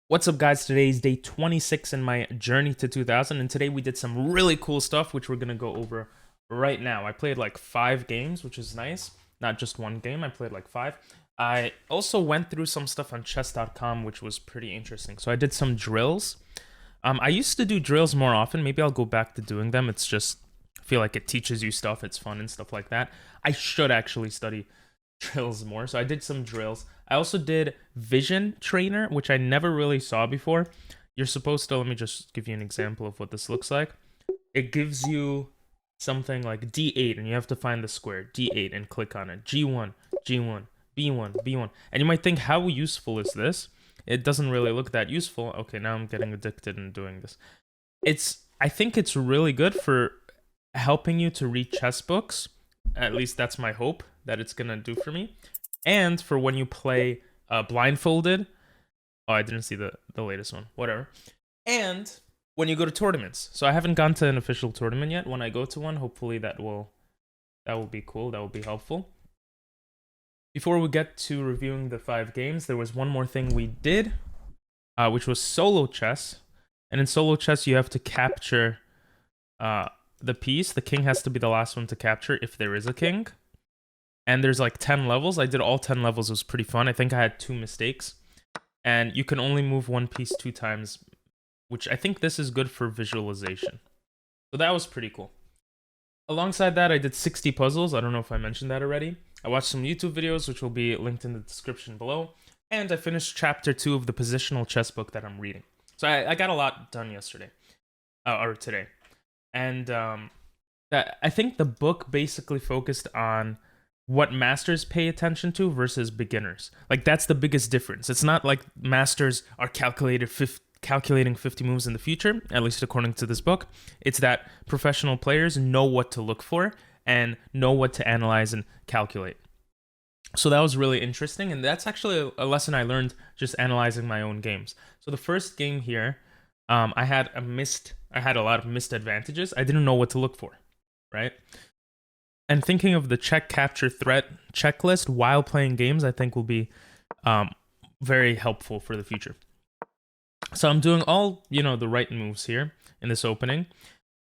What's up, guys? Today is day 26 in my journey to 2000, and today we did some really cool stuff, which we're gonna go over right now. I played like 5 games, which is nice. Not just one game, I played like 5. I also went through some stuff on chess.com, which was pretty interesting. So I did some drills. I used to do drills more often. Maybe I'll go back to doing them. It's just, I feel like it teaches you stuff, it's fun and stuff like that. I should actually study drills more. So I did some drills. I also did vision trainer, which I never really saw before. You're supposed to, let me just give you an example of what this looks like. It gives you something like D8 and you have to find the square, D8, and click on it. G1, G1, B1, B1. And you might think, how useful is this? It doesn't really look that useful. Okay, now I'm getting addicted in doing this. I think it's really good for helping you to read chess books. At least that's my hope that it's gonna do for me. And for when you play blindfolded. Oh, I didn't see the latest one. Whatever. And when you go to tournaments. So I haven't gone to an official tournament yet. When I go to one, hopefully that will be cool. That will be helpful. Before we get to reviewing the 5 games, there was one more thing we did, which was solo chess. And in solo chess, you have to capture the piece. The king has to be the last one to capture if there is a king. And there's like 10 levels. I did all 10 levels. It was pretty fun. I think I had 2 mistakes. And you can only move one piece 2 times, which I think this is good for visualization. So that was pretty cool. Alongside that, I did 60 puzzles. I don't know if I mentioned that already. I watched some YouTube videos, which will be linked in the description below. And I finished chapter 2 of the positional chess book that I'm reading. So I got a lot done yesterday. Or today. And I think the book basically focused on what masters pay attention to versus beginners. Like, that's the biggest difference. It's not like masters are calculating 50 moves in the future, at least according to this book. It's that professional players know what to look for and know what to analyze and calculate. So that was really interesting, and that's actually a lesson I learned just analyzing my own games. So the first game here, I had a lot of missed advantages. I didn't know what to look for, right? And thinking of the check, capture, threat checklist while playing games, I think will be very helpful for the future. So I'm doing all, the right moves here in this opening.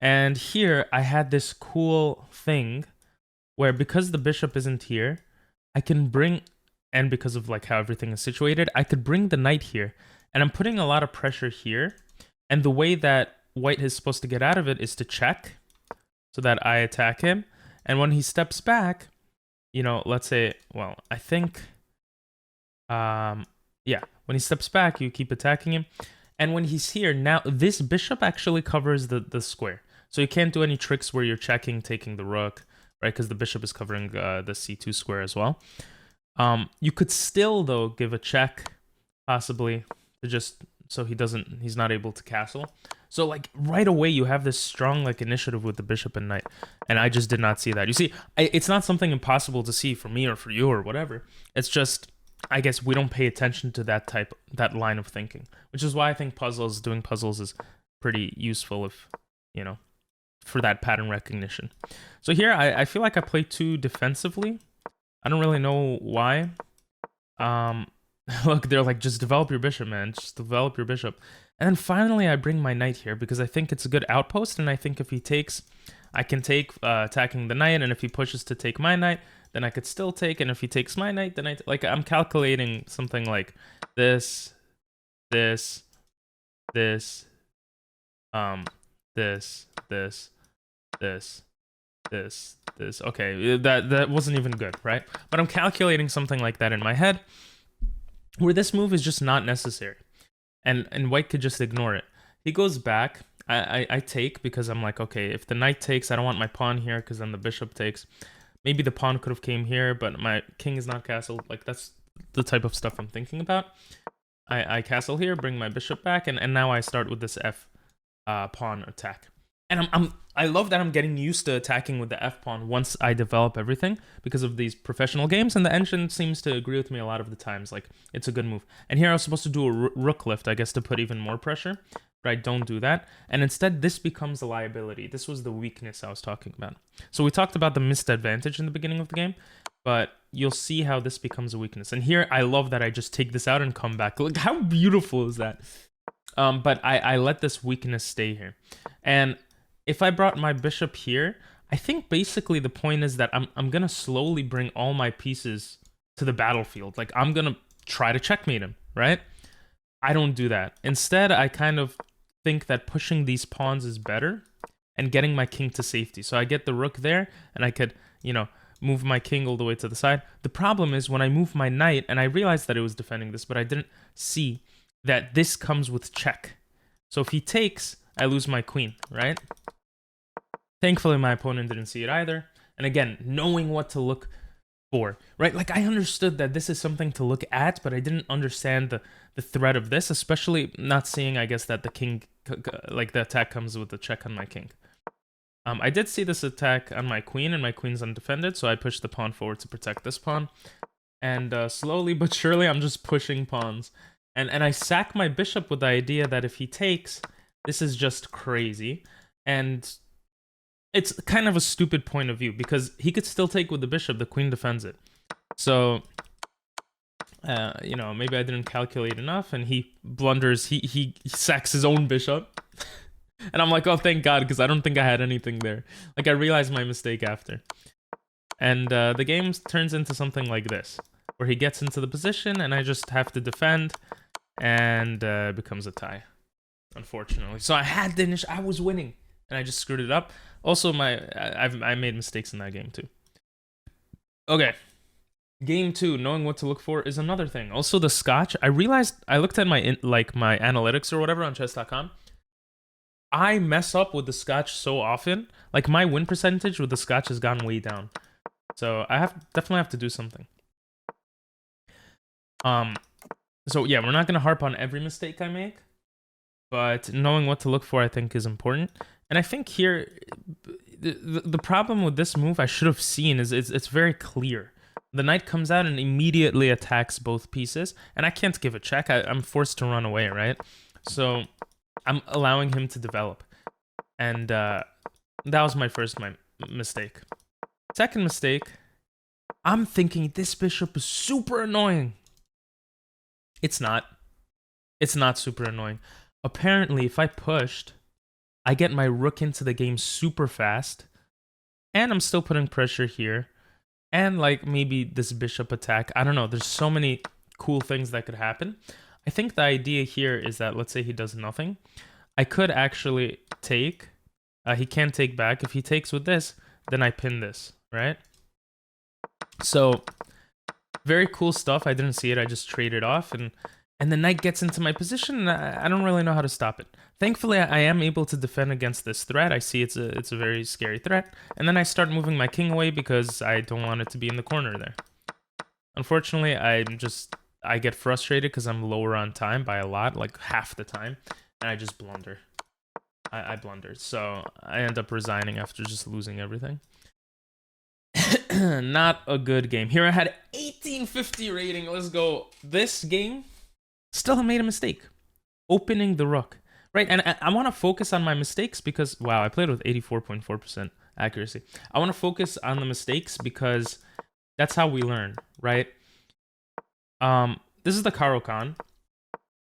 And here I had this cool thing where, because the bishop isn't here, I can bring, and because of like how everything is situated, I could bring the knight here. And I'm putting a lot of pressure here. And the way that white is supposed to get out of it is to check so that I attack him. And when he steps back, let's say, well, I think, when he steps back, you keep attacking him. And when he's here, now this bishop actually covers the square. So you can't do any tricks where you're checking, taking the rook, right? Because the bishop is covering the c2 square as well. You could still, though, give a check, possibly, to just so he's not able to castle. So like right away you have this strong like initiative with the bishop and knight, and I just did not see that. You see, it's not something impossible to see for me or for you or whatever. It's just, I guess we don't pay attention to that line of thinking, which is why I think doing puzzles is pretty useful if, for that pattern recognition. So here I feel like I play too defensively. I don't really know why. Look, they're like, just develop your bishop, man. Just develop your bishop. And then finally, I bring my knight here because I think it's a good outpost. And I think if he takes, I can take attacking the knight. And if he pushes to take my knight, then I could still take. And if he takes my knight, then I'm calculating something like this, this, this, this, this, this, this. Okay, that wasn't even good, right? But I'm calculating something like that in my head, where this move is just not necessary. And white could just ignore it. He goes back. I take because I'm like, okay, if the knight takes, I don't want my pawn here because then the bishop takes. Maybe the pawn could have came here, but my king is not castled. Like, that's the type of stuff I'm thinking about. I castle here, bring my bishop back, and now I start with this f pawn attack. And I love that I'm getting used to attacking with the f-pawn once I develop everything because of these professional games, and the engine seems to agree with me a lot of the times. Like, it's a good move. And here I was supposed to do a rook lift, I guess, to put even more pressure, but I don't do that. And instead, this becomes a liability. This was the weakness I was talking about. So we talked about the missed advantage in the beginning of the game. but you'll see how this becomes a weakness. And here, I love that I just take this out and come back. Look, how beautiful is that? But I let this weakness stay here. And if I brought my bishop here, I think basically the point is that I'm going to slowly bring all my pieces to the battlefield. Like, I'm going to try to checkmate him, right? I don't do that. Instead, I kind of think that pushing these pawns is better and getting my king to safety. So I get the rook there, and I could, you know, move my king all the way to the side. The problem is when I move my knight, and I realized that it was defending this, but I didn't see that this comes with check. So if he takes, I lose my queen, right? Thankfully, my opponent didn't see it either. And again, knowing what to look for, right? Like, I understood that this is something to look at, but I didn't understand the threat of this, especially not seeing, I guess, that the king, like, the attack comes with the check on my king. I did see this attack on my queen, and my queen's undefended, so I pushed the pawn forward to protect this pawn. And slowly but surely, I'm just pushing pawns. And I sack my bishop with the idea that if he takes, this is just crazy. And it's kind of a stupid point of view, because he could still take with the bishop, the queen defends it. So, you know, maybe I didn't calculate enough, and he blunders, he sacks his own bishop. And I'm like, oh, thank God, because I don't think I had anything there. Like, I realized my mistake after. And the game turns into something like this, where he gets into the position, and I just have to defend, and it becomes a tie, unfortunately. So I had the initial, I was winning, and I just screwed it up. Also, I made mistakes in that game too. Okay. Game 2, knowing what to look for is another thing. Also, the scotch. I realized, I looked at my my analytics or whatever on chess.com. I mess up with the scotch so often. Like, my win percentage with the scotch has gone way down. So I definitely have to do something. So yeah, we're not gonna harp on every mistake I make, but knowing what to look for, I think, is important. And I think here, the problem with this move I should have seen is it's very clear. The knight comes out and immediately attacks both pieces, and I can't give a check. I'm forced to run away, right? So I'm allowing him to develop. And that was my first mistake. Second mistake, I'm thinking this bishop is super annoying. It's not. It's not super annoying. Apparently, if I pushed, I get my rook into the game super fast, and I'm still putting pressure here, and like maybe this bishop attack. I don't know. There's so many cool things that could happen. I think the idea here is that, let's say he does nothing. I could actually take. He can't take back. If he takes with this, then I pin this, right? So, very cool stuff. I didn't see it. I just traded off, and the knight gets into my position, and I don't really know how to stop it. Thankfully, I am able to defend against this threat. I see it's a very scary threat, and then I start moving my king away because I don't want it to be in the corner there. Unfortunately, I get frustrated because I'm lower on time by a lot, like half the time, and I just blunder. I blundered, so I end up resigning after just losing everything. Not a good game. Here I had 1850 rating. Let's go. This game, still made a mistake. Opening the rook. Right, and I want to focus on my mistakes because, wow, I played with 84.4% accuracy. I want to focus on the mistakes because that's how we learn, right? This is the Caro-Kann,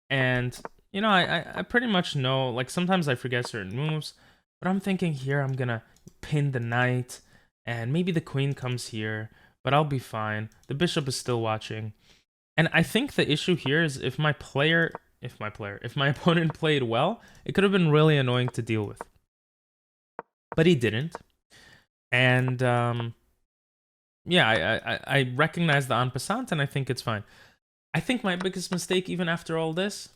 and, you know, I pretty much know, like, sometimes I forget certain moves, but I'm thinking here I'm going to pin the knight, and maybe the queen comes here, but I'll be fine. The bishop is still watching. And I think the issue here is if my opponent played well, it could have been really annoying to deal with. But he didn't. And yeah, I recognize the en passant, and I think it's fine. I think my biggest mistake, even after all this,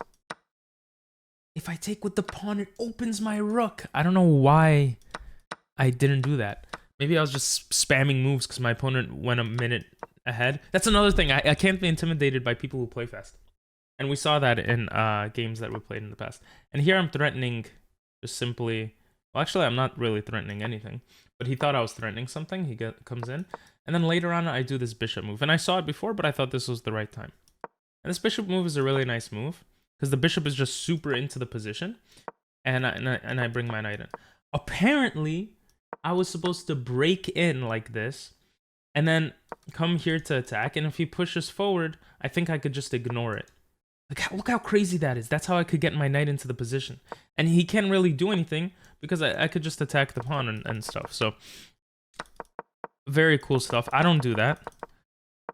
if I take with the pawn, it opens my rook. I don't know why I didn't do that. Maybe I was just spamming moves because my opponent went a minute ahead. That's another thing. I can't be intimidated by people who play fast. And we saw that in games that we played in the past. And here I'm threatening just simply... Well, actually, I'm not really threatening anything. But he thought I was threatening something. He comes in. And then later on, I do this bishop move. And I saw it before, but I thought this was the right time. And this bishop move is a really nice move. Because the bishop is just super into the position. And I bring my knight in. Apparently, I was supposed to break in like this and then come here to attack. And if he pushes forward, I think I could just ignore it. Like, look how crazy that is. That's how I could get my knight into the position. And he can't really do anything because I could just attack the pawn and stuff. So, very cool stuff. I don't do that.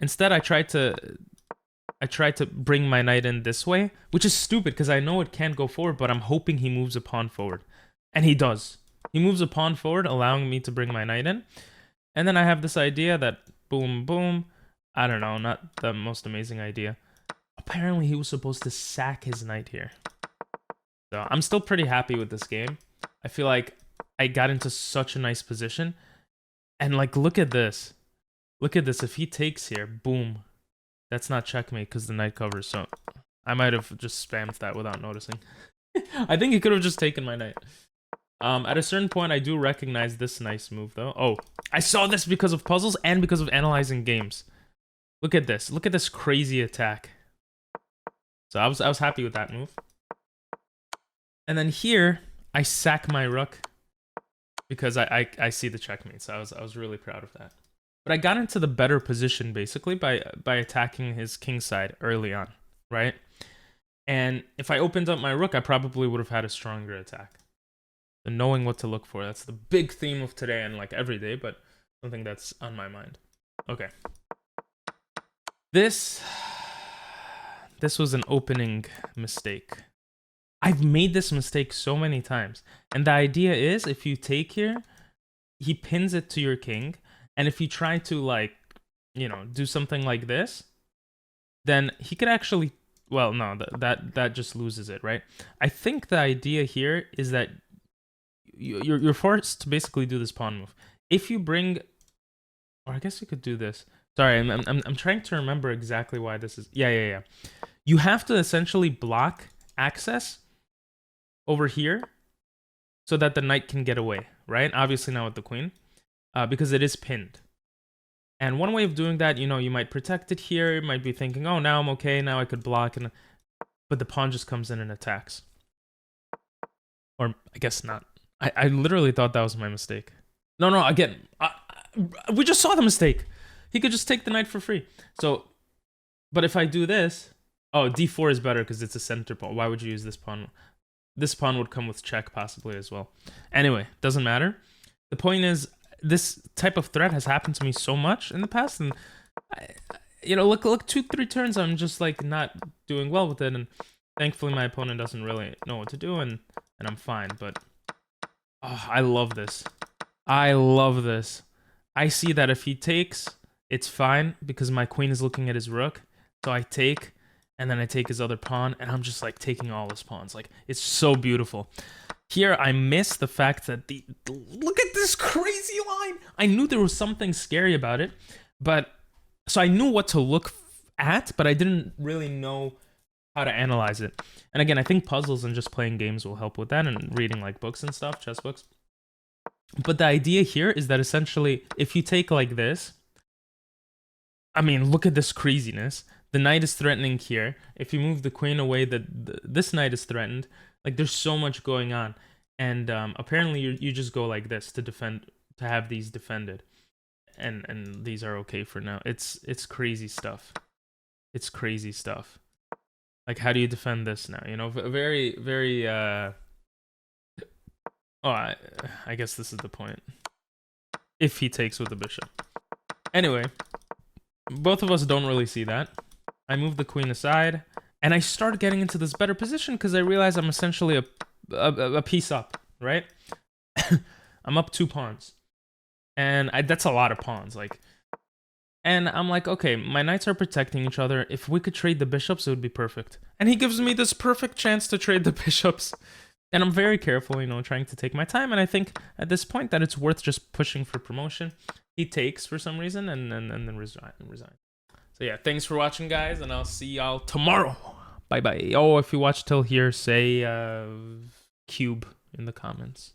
Instead, I tried to bring my knight in this way, which is stupid because I know it can't go forward, but I'm hoping he moves a pawn forward. And he does. He moves a pawn forward, allowing me to bring my knight in. And then I have this idea that boom, boom. I don't know, not the most amazing idea. Apparently, he was supposed to sack his knight here. So I'm still pretty happy with this game. I feel like I got into such a nice position. And like, look at this. Look at this. If he takes here, boom. That's not checkmate because the knight covers. So I might have just spammed that without noticing. I think he could have just taken my knight. At a certain point, I do recognize this nice move, though. Oh, I saw this because of puzzles and because of analyzing games. Look at this. Look at this crazy attack. So I was happy with that move. And then here, I sack my rook because I see the checkmate. So I was really proud of that. But I got into the better position, basically, by attacking his king side early on, right? And if I opened up my rook, I probably would have had a stronger attack. So knowing what to look for, that's the big theme of today and like every day, but something that's on my mind. Okay. This was an opening mistake. I've made this mistake so many times. And the idea is, if you take here, he pins it to your king. And if you try to, like, you know, do something like this, then he could actually, well, no, that just loses it, right? I think the idea here is that you're forced to basically do this pawn move. If you bring, or I guess you could do this. Sorry, I'm trying to remember exactly why this is. Yeah. You have to essentially block access over here so that the knight can get away, right? Obviously not with the queen. Because it is pinned. And one way of doing that, you know, you might protect it here. You might be thinking, oh, now I'm okay. Now I could block. But the pawn just comes in and attacks. Or I guess not. I literally thought that was my mistake. No, again. We just saw the mistake. He could just take the knight for free. So, but if I do this... Oh, d4 is better because it's a center pawn. Why would you use this pawn? This pawn would come with check possibly as well. Anyway, doesn't matter. The point is... This type of threat has happened to me so much in the past, and you know, look, 2-3 turns, I'm just like not doing well with it, and thankfully my opponent doesn't really know what to do, and I'm fine. But oh, I love this. I love this. I see that if he takes, it's fine because my queen is looking at his rook, so I take, and then I take his other pawn, and I'm just like taking all his pawns. Like, it's so beautiful. Here, I miss the fact that look at this crazy line. I knew there was something scary about it, but so I knew what to look at, but I didn't really know how to analyze it. And again, I think puzzles and just playing games will help with that, and reading like books and stuff, chess books. But the idea here is that essentially, if you take like this, I mean, look at this craziness. The knight is threatening here. If you move the queen away, this knight is threatened. Like, there's so much going on, and apparently you just go like this to defend, to have these defended, and these are okay for now. It's crazy stuff. It's crazy stuff. Like, how do you defend this now? You know, very. Oh, I guess this is the point. If he takes with the bishop. Anyway, both of us don't really see that. I move the queen aside. And I start getting into this better position because I realize I'm essentially a piece up, right? I'm up 2 pawns. And that's a lot of pawns. And I'm like, okay, my knights are protecting each other. If we could trade the bishops, it would be perfect. And he gives me this perfect chance to trade the bishops. And I'm very careful, you know, trying to take my time. And I think at this point that it's worth just pushing for promotion. He takes for some reason and then resign. So yeah, thanks for watching, guys, and I'll see y'all tomorrow. Bye-bye. Oh, if you watch till here, say cube in the comments.